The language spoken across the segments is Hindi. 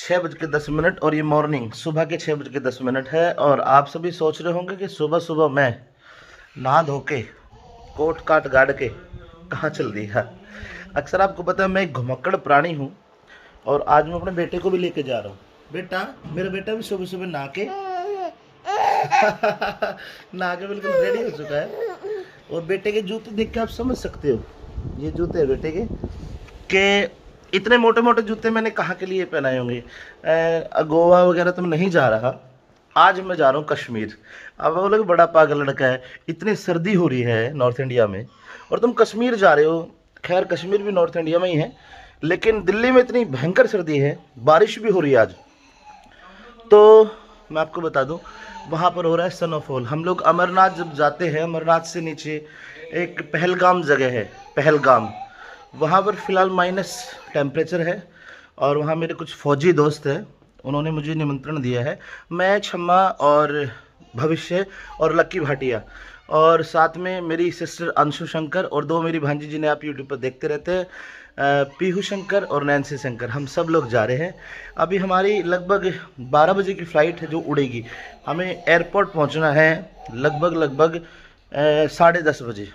6:10 और ये मॉर्निंग सुबह के 6:10 है। और आप सभी सोच रहे होंगे कि सुबह सुबह मैं नहा धो के कोट काट गाड़ के कहाँ चल दिया। अक्सर आपको पता है मैं एक घुमक्कड़ प्राणी हूँ और आज मैं अपने बेटे को भी लेके जा रहा हूँ। बेटा, मेरा बेटा भी सुबह सुबह नहा के नहा के बिल्कुल रेडी हो चुका है। और बेटे के जूते देख के आप समझ सकते हो, ये जूते हैं बेटे के इतने मोटे मोटे जूते मैंने कहाँ के लिए पहनाए होंगे। गोवा वगैरह तो मैं नहीं जा रहा, आज मैं जा रहा हूँ कश्मीर। अब वो लोग बड़ा पागल लड़का है, इतनी सर्दी हो रही है नॉर्थ इंडिया में और तुम कश्मीर जा रहे हो। खैर कश्मीर भी नॉर्थ इंडिया में ही है, लेकिन दिल्ली में इतनी भयंकर सर्दी है, बारिश भी हो रही है आज। तो मैं आपको बता दूं वहाँ पर हो रहा है स्नोफॉल। हम लोग अमरनाथ जब जाते हैं, अमरनाथ से नीचे एक पहलगाम जगह है, पहलगाम, वहाँ पर फ़िलहाल माइनस टेम्परेचर है। और वहाँ मेरे कुछ फ़ौजी दोस्त हैं, उन्होंने मुझे निमंत्रण दिया है। मैं, छम्मा और भविष्य और लक्की भाटिया और साथ में मेरी सिस्टर अंशु शंकर और दो मेरी भांजी जिन्हें आप यूट्यूब पर देखते रहते हैं, पीहू शंकर और नैन्सी शंकर, हम सब लोग जा रहे हैं। अभी हमारी लगभग 12 बजे की फ़्लाइट है जो उड़ेगी। हमें एयरपोर्ट पहुंचना है लगभग 10:30 बजे।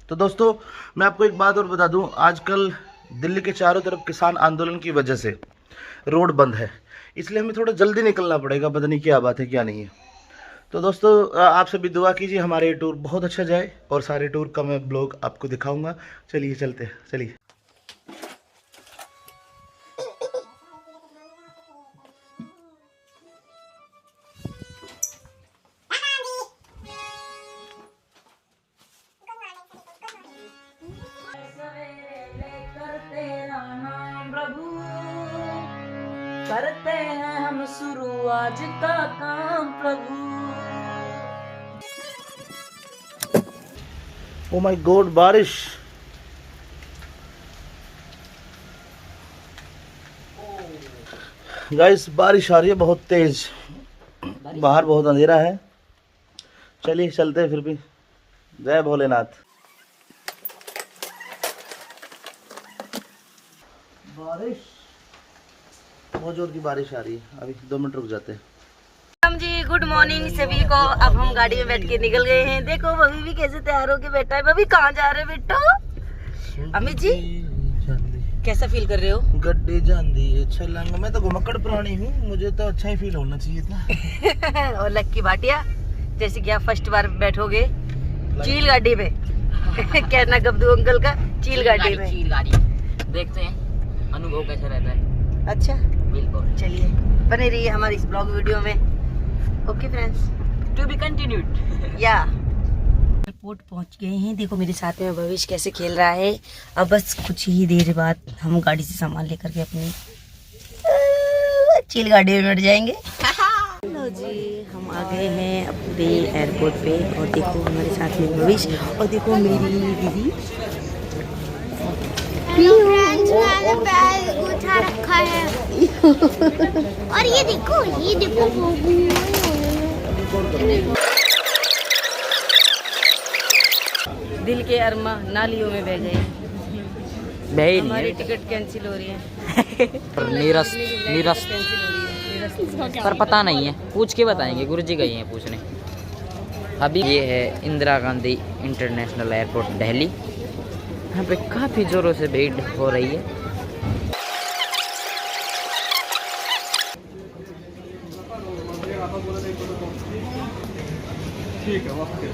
तो दोस्तों मैं आपको एक बात और बता दूं, आजकल दिल्ली के चारों तरफ किसान आंदोलन की वजह से रोड बंद है, इसलिए हमें थोड़ा जल्दी निकलना पड़ेगा। पता नहीं क्या बात है क्या नहीं है। तो दोस्तों आप सभी दुआ कीजिए हमारे ये टूर बहुत अच्छा जाए और सारे टूर का मैं ब्लॉग आपको दिखाऊंगा। चलिए चलते हैं, चलिए। करते हैं हम शुरू आज का काम प्रभु। ओ माय गॉड, बारिश। गाइस बारिश आ रही है बहुत तेज, बाहर बहुत अंधेरा है। चलिए चलते हैं फिर भी। जय भोलेनाथ। बारिश, बहुत जोर की बारिश आ रही है। अभी 2 मिनट रुक जाते हैं। हम जी गुड मॉर्निंग सभी को। अब हम गाड़ी में बैठ के निकल गए हैं। देखो बबी भी कैसे तैयार होके बैठा है। बबी कहाँ जा रहे हो बेटो? अमित जी कैसा फील कर रहे हो? गड्ढे जांदी छलांग। मैं तो घुमक्कड़ प्राणी हूँ, मुझे तो अच्छा ही फील होना चाहिए था। और लक्की भाटिया जैसे कि आप फर्स्ट बार बैठोगे चील गाड़ी में कहना गब्दू अंकल का चील गाड़ी में। चील गाड़ी देखते हैं अनुभव कैसा रहता है। अच्छा बिल्कुल, चलिए बने रहिए हमारी इस ब्लॉग वीडियो में। Okay friends, to be continued. या एयरपोर्ट पहुंच गए हैं। देखो मेरे साथ में भविष्य कैसे खेल रहा है। अब बस कुछ ही देर बाद हम गाड़ी से सामान लेकर के अपनी चील गाड़ी में बैठ जाएंगे। लो जी हम आ गए हैं अपने एयरपोर्ट पे। और देखो हमारे साथ में भविष्य और देखो मेरी दीदी। पैर उठा रखा है और ये देखो दिल के अरमा नालियों में बह गए। हमारी टिकट कैंसिल हो रही है। निरस्त कैंसिल हो रही है। पर पता नहीं है, पूछ के बताएंगे। गुरुजी गई हैं पूछने। अभी ये है इंदिरा गांधी इंटरनेशनल एयरपोर्ट दिल्ली। यहाँ पे काफ़ी ज़ोरों से भीड़ हो रही है। ठीक है, ओके।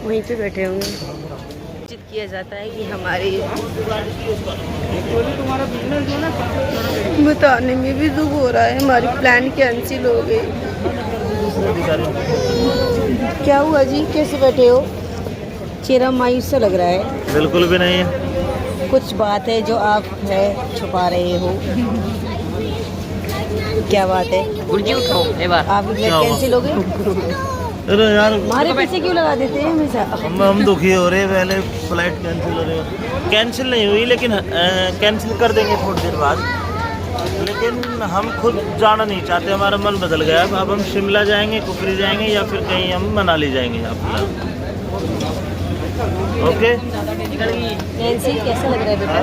वहीं पे बैठे होंगे। उचित किया जाता है कि हमारी बताने में भी दुख हो रहा है, हमारी प्लान कैंसिल हो गई। क्या हुआ जी, कैसे बैठे हो? चेहरा मायूस सा लग रहा है। बिल्कुल भी नहीं है। कुछ बात है जो आप है छुपा रहे हो। क्या बात है? गुरुजी उठो एक बार। आपकी फ्लाइट कैंसिल हो गई? अरे यार हमारे पैसे क्यों लगा देते हैं हमेशा? हम दुखी हो रहे हैं। पहले फ्लाइट कैंसिल हो रही है। कैंसिल नहीं हुई लेकिन कैंसिल कर देंगे थोड़ी देर बाद। लेकिन हम खुद जाना नहीं चाहते, हमारा मन बदल गया। अब हम शिमला जाएंगे, कुफरी जाएंगे या फिर कहीं हम मनाली जाएंगे। ओके नैन्सी कैसा लग रहा है बेटा?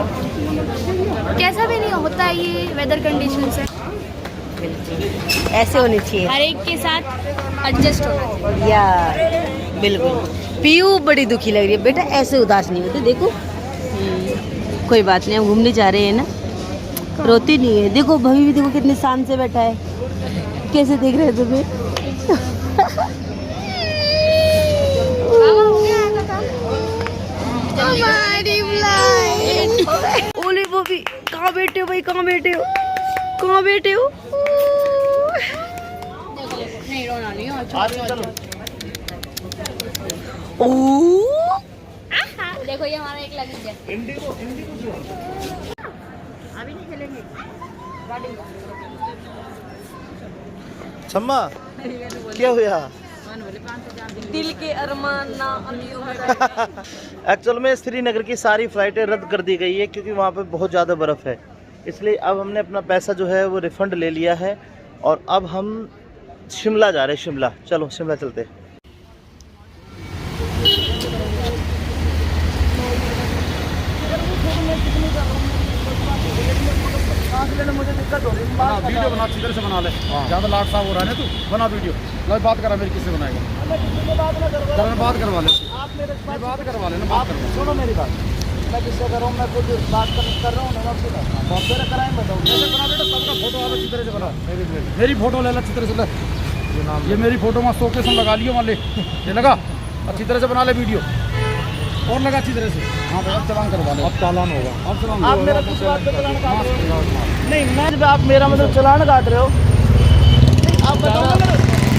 कैसा भी नहीं होता है ये वेदर कंडीशन से, ऐसे होनी चाहिए हर एक के साथ एडजस्ट होना चाहिए। या बिल्कुल। पीयू बड़ी दुखी लग रही है बेटा, ऐसे उदास नहीं होते। देखो कोई बात नहीं, हम घूमने जा रहे हैं ना, रोती नहीं है। देखो भवी भी देखो कितने शान से बैठा है, कैसे देख रहे हैं तुम्हें। हमारी फ्लाइट। ओले बॉबी कहाँ बैठे हो भाई, कहाँ बैठे हो, कहाँ बैठे हो? नहीं रोना नहीं हो। ओ देखो ये हमारा एक लगेज है। अभी नहीं खेलेंगे। सम्मा क्या हुआ? दिल के अरमान ना एक्चुअल में श्रीनगर की सारी फ्लाइटें रद्द कर दी गई है क्योंकि वहाँ पे बहुत ज़्यादा बर्फ़ है। इसलिए अब हमने अपना पैसा जो है वो रिफ़ंड ले लिया है और अब हम शिमला जा रहे हैं। शिमला, चलो शिमला चलते हैं। मुझे दिक्कत हो रही है। वीडियो बना, इधर से बना ले, ज़्यादा लाट साहब हो रहा है तू, बना वीडियो। मैं बात करा, मेरी किससे बनाएगा? चल बात करवा ले, मैं बात करवा लेना, बात करवा। सुनो मेरी बात, मैं किससे कर रहा हूँ? मैं खुद बात कर रहा हूँ ना, आपसे बात मेरा कराएं, बताओ कैसे बना बेटा? सबका फोटो आ अच्छी तरह से बना, मेरी फोटो ले ला अच्छी तरह से ले। ये मेरी फोटो वहाँ शोकेस में लगा लियो, मान ले, ये लगा अच्छी तरह से बना ले वीडियो, और लगा अच्छी तरह से। हाँ भाई अब चलान करवा ले, अब चालान होगा, अब चलान। आप मेरा किस बात पे चलान काट रहे हो? नहीं, मैं आप मेरा मतलब चलान काट रहे हो? आप बताओ ना,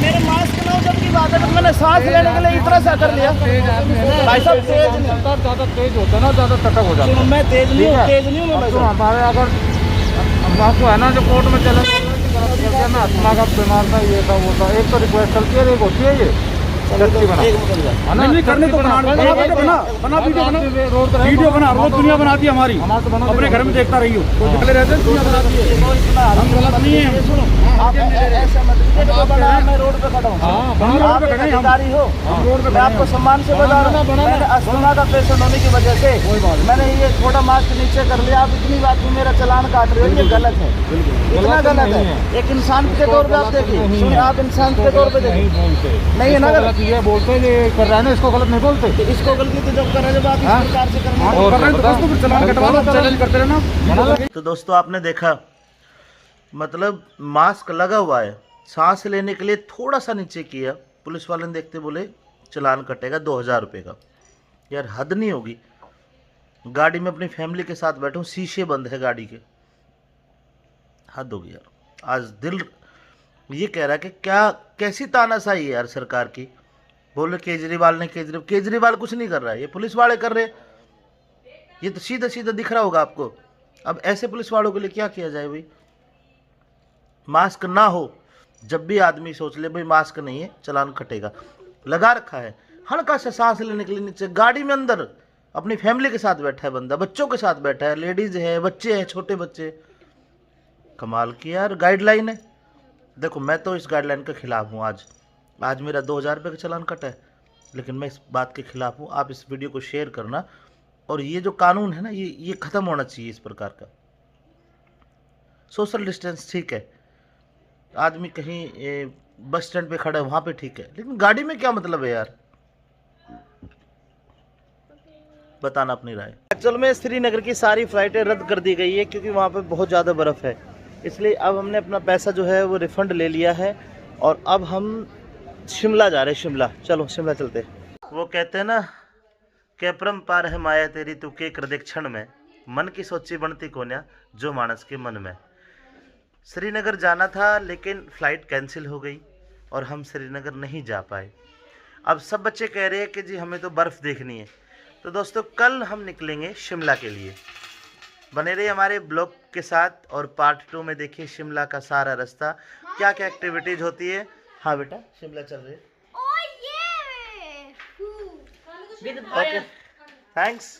मेरे मास्क ना हो जब की बात है, तो मैंने सांस लेने के लिए इतना सा कर लिया। भाई साहब तेज नहीं, ज़्यादा तेज होता है ना, ज़्यादा चटक हो जाता है। मैं तेज नहीं हूँ, तेज नहीं हूँ। हमारे अगर आपको है ना जो कोर्ट में चले ना, आत्मा का बीमार था, ये था वो था, एक तो रिक्वेस्ट चलती है, एक होती है ये नहीं करने तो बना वीडियो बना, वीडियो बना, रोज दुनिया बनाती है हमारी, अपने घर में देखता रही हो, निकले रहते हैं, दुनिया बनाती है, हम गलत नहीं है। मैं रोड पे खड़ा हूँ, आप अधिकारी हो, मैं आपको सम्मान से बता रहा हूँ। मैंने अस्थमा का पेशेंट होने की वजह से मैंने ये छोटा मास्क नीचे कर लिया। आप इतनी बात में मेरा चलान काट रहे हो, ये गलत है, इतना गलत है। एक इंसान के तौर पे आप देखिए, आप इंसान के तौर पे देखिए, नहीं है ना गलत? ये बोलते ये कर रहा है ना, इसको गलत नहीं बोलते। इसको गलती तो जब कर रहे, जब आप इस प्रकार से करना चलान कटवा लो, चैलेंज करते रहना। तो दोस्तों आपने देखा, मतलब मास्क लगा हुआ है, सांस लेने के लिए थोड़ा सा नीचे किया, पुलिस वाले ने देखते बोले चलान कटेगा 2000 रुपये का। यार हद नहीं होगी? गाड़ी में अपनी फैमिली के साथ बैठूं, शीशे बंद है गाड़ी के, हद होगी यार। आज दिल ये कह रहा है कि क्या कैसी तानाशाही है यार सरकार की। बोले केजरीवाल ने, केजरीवाल कुछ नहीं कर रहा है, ये पुलिस वाले कर रहे। ये तो सीधा सीधा दिख रहा होगा आपको। अब ऐसे पुलिस वालों के लिए क्या किया जाए भाई? मास्क ना हो, जब भी आदमी सोच ले भाई मास्क नहीं है चलान कटेगा, लगा रखा है, हल्का सा सांस लेने के लिए नीचे, गाड़ी में अंदर अपनी फैमिली के साथ बैठा है बंदा, बच्चों के साथ बैठा है, लेडीज है, बच्चे हैं, छोटे बच्चे। कमाल की यार गाइडलाइन है। देखो मैं तो इस गाइडलाइन के खिलाफ हूँ। आज मेरा 2000 रुपये का चालान कटा है, लेकिन मैं इस बात के खिलाफ हूँ। आप इस वीडियो को शेयर करना, और ये जो कानून है ना, ये ख़त्म होना चाहिए इस प्रकार का। सोशल डिस्टेंस ठीक है, आदमी कहीं बस स्टैंड पे खड़ा है वहाँ पे ठीक है, लेकिन गाड़ी में क्या मतलब है यार? बताना अपनी राय। एक्चुअल में श्रीनगर की सारी फ्लाइटें रद्द कर दी गई है क्योंकि वहाँ पे बहुत ज़्यादा बर्फ़ है। इसलिए अब हमने अपना पैसा जो है वो रिफ़ंड ले लिया है और अब हम शिमला जा रहे हैं। शिमला, चलो शिमला चलते हैं। वो कहते हैं ना कि अपरंपार है माया तेरी, तू के कर दे क्षण में, मन की सोची बनती कोन्या जो मानस के मन में। श्रीनगर जाना था लेकिन फ़्लाइट कैंसिल हो गई और हम श्रीनगर नहीं जा पाए। अब सब बच्चे कह रहे हैं कि जी हमें तो बर्फ़ देखनी है। तो दोस्तों कल हम निकलेंगे शिमला के लिए। बने रहिए हमारे ब्लॉग के साथ और पार्ट 2 में देखिए शिमला का सारा रास्ता, क्या क्या एक्टिविटीज़ होती है। हाँ बेटा शिमला चल रहे हैं। Okay thanks.